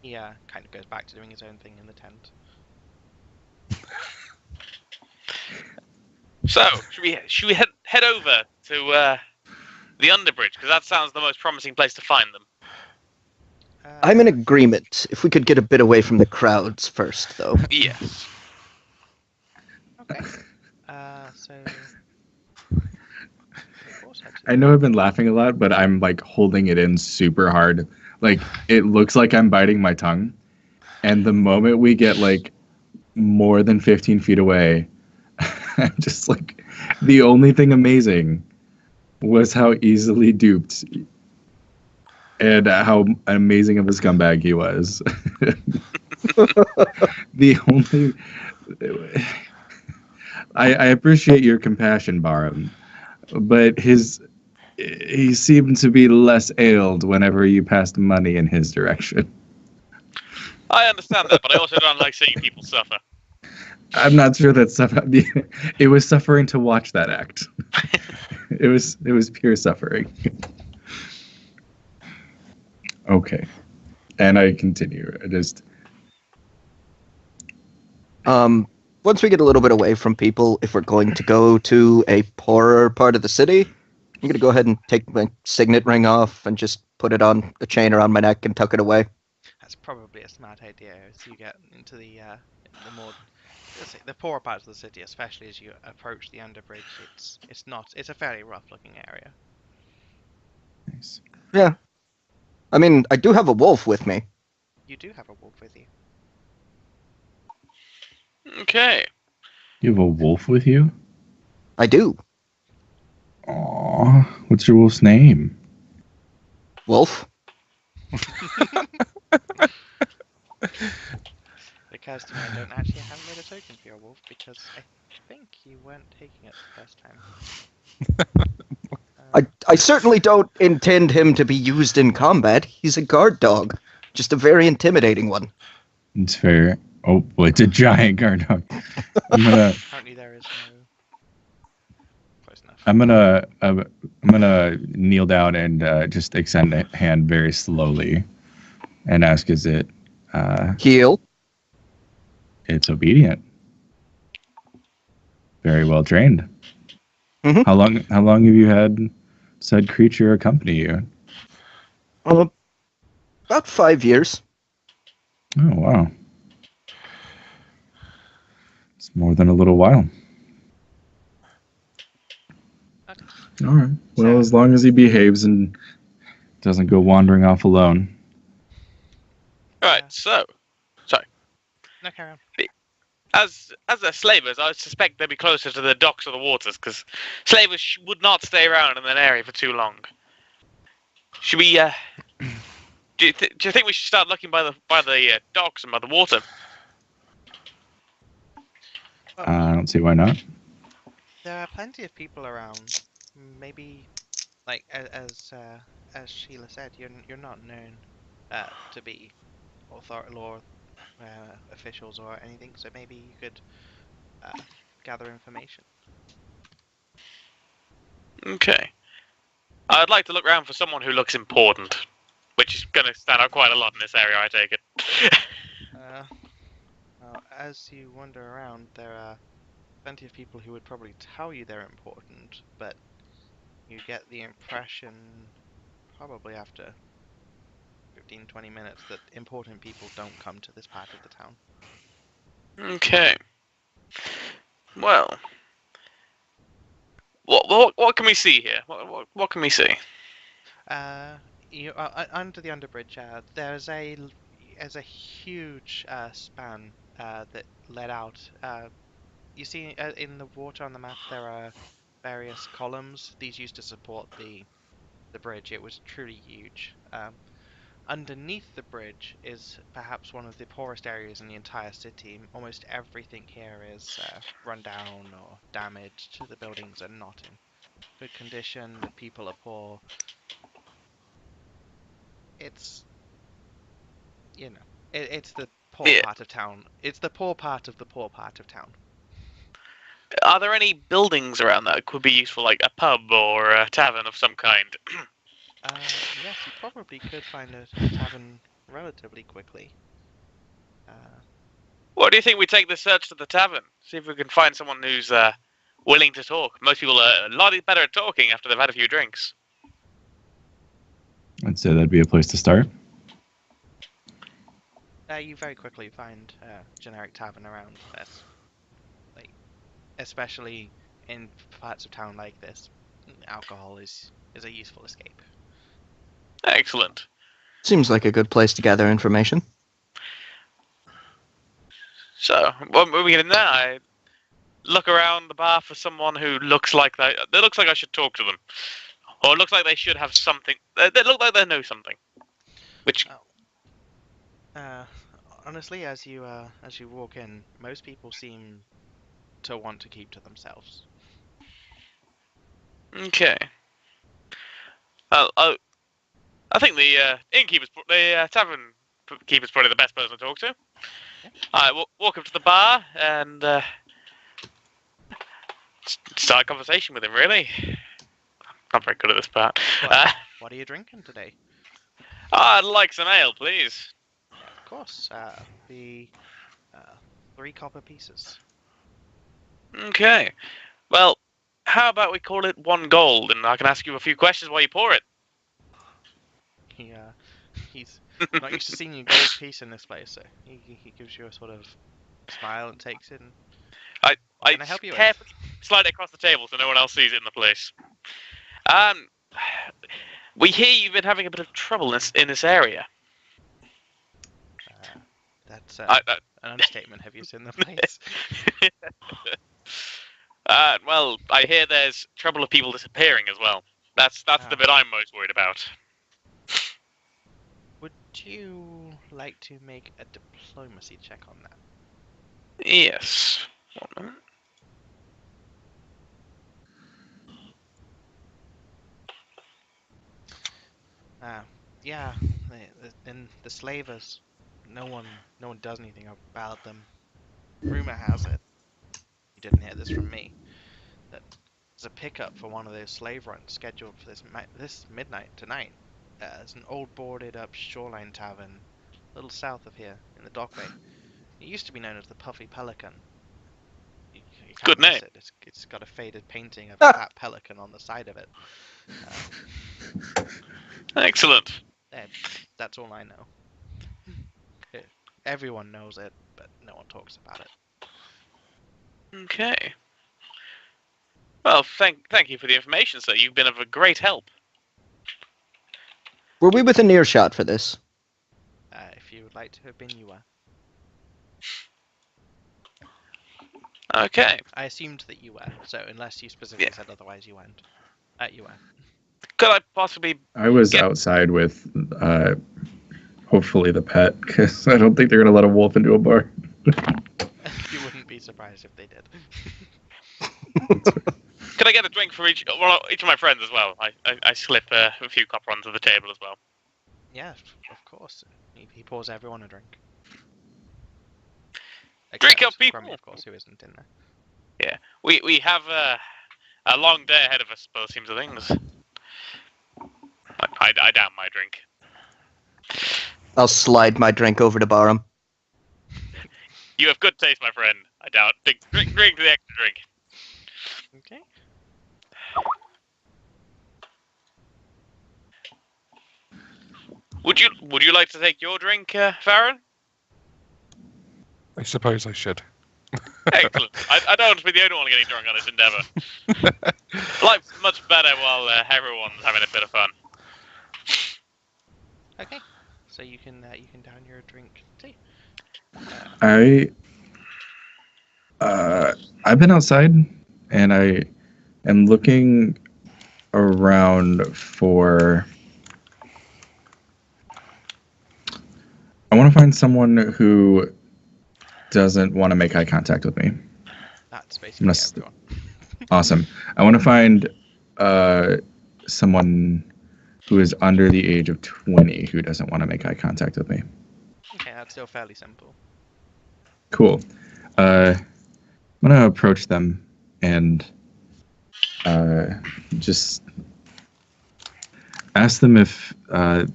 He kind of goes back to doing his own thing in the tent. So, should we head over to the underbridge? Because that sounds the most promising place to find them. I'm in agreement. If we could get a bit away from the crowds first, though. Yes. Okay. So. Of course, I know I've been laughing a lot, but I'm like holding it in super hard. Like it looks like I'm biting my tongue. And the moment we get like more than 15 feet away, I'm just like, the only thing amazing was how easily duped and how amazing of a scumbag he was. The only. I appreciate your compassion, Barum, but he seemed to be less ailed whenever you passed money in his direction. I understand that, but I also don't like seeing people suffer. I'm not sure that it was suffering to watch that act. It was pure suffering. Okay, and I continue. Once we get a little bit away from people, if we're going to go to a poorer part of the city, I'm going to go ahead and take my signet ring off and just put it on a chain around my neck and tuck it away. That's probably a smart idea as you get into the more, let's say, the poorer parts of the city, especially as you approach the underbridge. It's a fairly rough looking area. Nice. Yeah. I mean, I do have a wolf with me. You do have a wolf with you. Okay. You have a wolf with you? I do. Aww. What's your wolf's name? Wolf? Because to me, I don't actually have made a token for your wolf because I think you weren't taking it the first time. I certainly don't intend him to be used in combat. He's a guard dog. Just a very intimidating one. It's fair. Oh, well, it's a giant guard dog. Apparently there is no. Close enough. I'm gonna kneel down and just extend a hand very slowly, and ask, "Is it?" Heel. It's obedient. Very well trained. Mhm. How long have you had said creature accompany you? About 5 years. Oh wow. It's more than a little while. Okay. All right. Well, as long as he behaves and doesn't go wandering off alone. Right. So, sorry. No, carry on. As they're slavers, I suspect they'd be closer to the docks or the waters, because slavers would not stay around in that area for too long. Should we? Do you think we should start looking by the docks and by the water? Well, I don't see why not. there are plenty of people around. Maybe, like as Sheila said, you're not known to be law officials or anything. So maybe you could gather information. Okay. I'd like to look around for someone who looks important, which is going to stand out quite a lot in this area, I take it. Well, as you wander around, there are plenty of people who would probably tell you they're important, but you get the impression, probably after 15-20 minutes, that important people don't come to this part of the town. Okay. Well, what can we see here? What can we see? Under the underbridge, there's a huge span that led out. You see in the water on the map there are various columns. These used to support the bridge. It was truly huge. Underneath the bridge is perhaps one of the poorest areas in the entire city. Almost everything here is run down or damaged. The buildings are not in good condition. The people are poor. It's it's the poor Yeah. part of town. It's the poor part of the poor part of town. Are there any buildings around that could be useful, like a pub or a tavern of some kind? Yes, you probably could find a tavern relatively quickly. What do you think we take the search to the tavern? See if we can find someone who's willing to talk. Most people are a lot better at talking after they've had a few drinks. I'd say that'd be a place to start. You very quickly find a generic tavern around this, like, especially in parts of town like this. Alcohol is a useful escape. Excellent. Seems like a good place to gather information. So, what we get in there? I look around the bar for someone who looks like they looks like I should talk to them, or it looks like they should have something. They look like they know something. Which Honestly, as you walk in, most people seem to want to keep to themselves. okay. I think the innkeeper's, the tavern keeper's probably the best person to talk to. Yeah. I walk up to the bar and start a conversation with him. Really, not very good at this part. What are you drinking today? I'd like some ale, please. Of course, the 3 copper pieces. Okay. Well, how about we call it 1 gold, and I can ask you a few questions while you pour it. He's not used to seeing a gold piece in this place, so he gives you a sort of smile and takes it. And I can I help you? carefully slide it across the table so no one else sees it in the place. We hear you've been having a bit of trouble in this area. That's an understatement. Have you seen the place? Well, I hear there's trouble of people disappearing as well. That's the bit I'm most worried about. Would you like to make a diplomacy check on that? Yes. 1 minute. Yeah, and the slavers, no one does anything about them. Rumor has it, you didn't hear this from me, that there's a pickup for one of those slave runs scheduled for this midnight tonight. There's an old boarded up shoreline tavern, a little south of here in the dockway. It used to be known as the Puffy Pelican. You can't Good miss name. it. It's got a faded painting of a fat pelican on the side of it. Excellent. That's all I know. Everyone knows it, but no one talks about it. Okay. Well, thank you for the information, sir. You've been of a great help. Were we within earshot for this? If you would like to have been, you were. Okay. I assumed that you were, so unless you specifically said otherwise, you weren't. You were. Could I possibly... I was outside with, hopefully the pet, because I don't think they're going to let a wolf into a bar. You wouldn't be surprised if they did. Could I get a drink for each of my friends as well? I slip a few copper onto the table as well. Yeah, of course. He pours everyone a drink. Drink Except up, people! Crummy, of course, who isn't in there. Yeah. We have a long day ahead of us, by the seems of things. I down my drink. I'll slide my drink over to Barham. You have good taste, my friend. I doubt. Drink the extra drink. Okay. Would you like to take your drink, Farron? I suppose I should. Excellent. I don't want to be the only one getting drunk on this endeavour. Life's much better while everyone's having a bit of fun. Okay. So you can down your drink too. I've been outside, and I am looking around for... I want to find someone who doesn't want to make eye contact with me. That's basically everyone. Awesome. I want to find someone who is under the age of 20 who doesn't want to make eye contact with me. Okay, that's still fairly simple. Cool. I'm going to approach them and just ask them if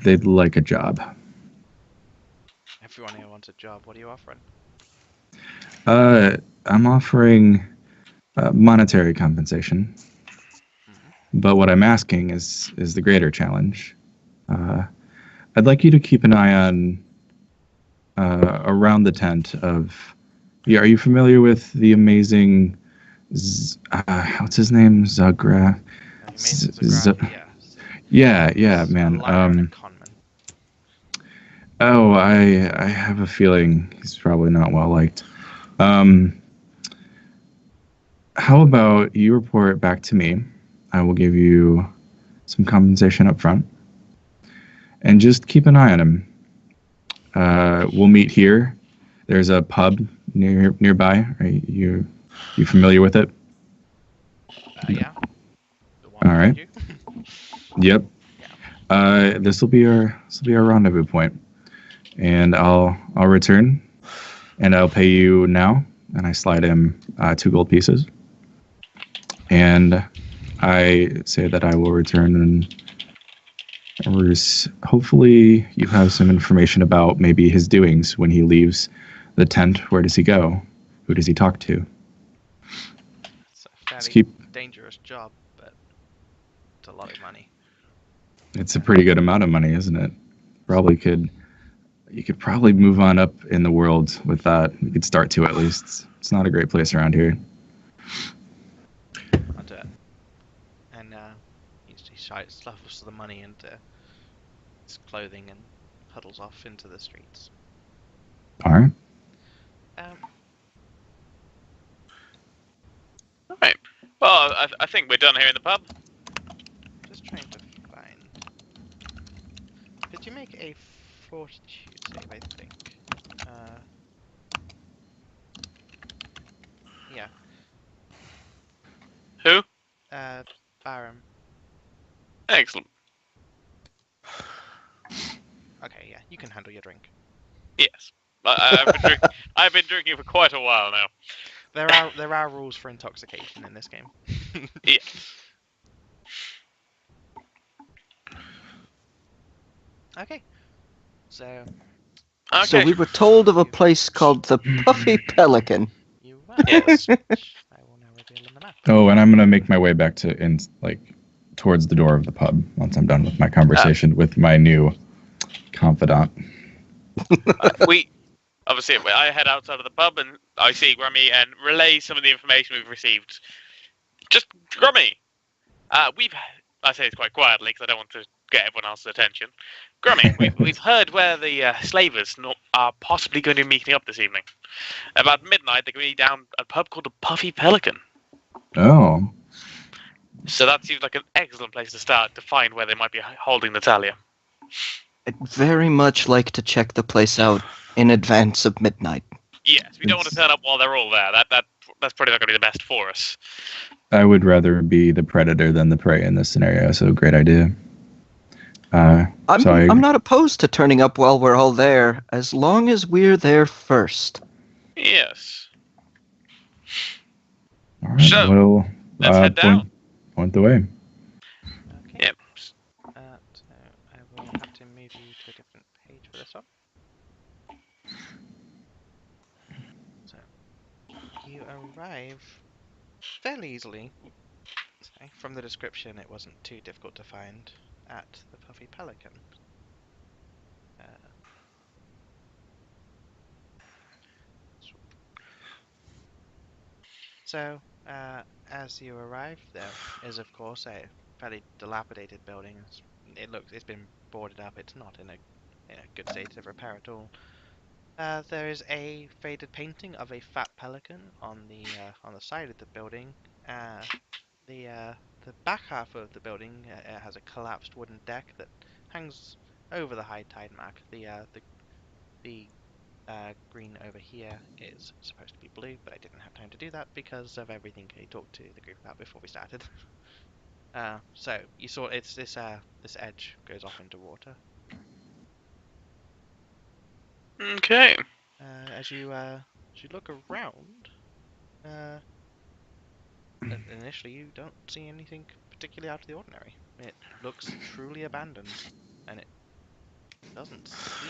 they'd like a job. Everyone here wants a job. What are you offering? I'm offering monetary compensation, Mhm. but what I'm asking is the greater challenge. Uh, I'd like you to keep an eye on around the tent of. Yeah, are you familiar with the amazing? What's his name? Zagra. The amazing Zagrathi, yes. Yeah, He's a man. liar and a conman. Oh, I have a feeling he's probably not well liked. Um, how about you report back to me? I will give you some compensation up front, and just keep an eye on him. We'll meet here. There's a pub nearby. You familiar with it? Yeah. The one All right. behind you. Yep. Yeah. This will be our rendezvous point, and I'll return, and I'll pay you now. And I slide him 2 gold pieces, and I say that I will return, and hopefully you have some information about maybe his doings when he leaves the tent. Where does he go? Who does he talk to? It's a Let's fairly keep. dangerous job, but it's a lot of money. It's a pretty good amount of money, isn't it? Probably could. You could probably move on up in the world with that. You could start to at least. It's not a great place around here. And he stuffs the money into his clothing and huddles off into the streets. All right. Um, Right. Well, I think we're done here in the pub. just trying to find. Could you make a fortitude save? I think. Uh, yeah. Who? Barum. Excellent. Okay, yeah, you can handle your drink. Yes. I've been drinking for quite a while now. There are rules for intoxication in this game. Yeah. Okay, so So Okay. we were told of a place called the Puffy Pelican. you were. Yes. Which I will now reveal on the map. Oh, and I'm gonna make my way back towards the door of the pub once I'm done with my conversation with my new confidant. We obviously I head outside of the pub and I see Grummy and relay some of the information we've received. Just Grummy. I say it quite quietly because I don't want to get everyone else's attention. Grummy, we've heard where the slavers are possibly going to be meeting up this evening. About midnight, they're going to be down at a pub called the Puffy Pelican. Oh, So that seems like an excellent place to start to find where they might be holding Natalia. I'd very much like to check the place out in advance of midnight. Yes, we don't want to turn up while they're all there. That's probably not going to be the best for us. I would rather be the predator than the prey in this scenario. So great idea. I'm not opposed to turning up while we're all there, as long as we're there first. Yes. All right. So, Well, let's head down. Point the way. Okay. Yep. So I will have to move you to a different page for this one. So you arrive fairly easily. So, from the description, it wasn't too difficult to find at the Puffy Pelican. Uh, So, as you arrive, there is, of course, a fairly dilapidated building. It's been boarded up. It's not in a good state of repair at all. There is a faded painting of a fat pelican on the side of the building. The uh, the back half of the building has a collapsed wooden deck that hangs over the high tide mark. The green over here is supposed to be blue, but I didn't have time to do that because of everything I talked to the group about before we started. So you saw it's this edge goes off into water. Okay. As you look around, uh, initially you don't see anything particularly out of the ordinary. It looks truly abandoned, and it doesn't seem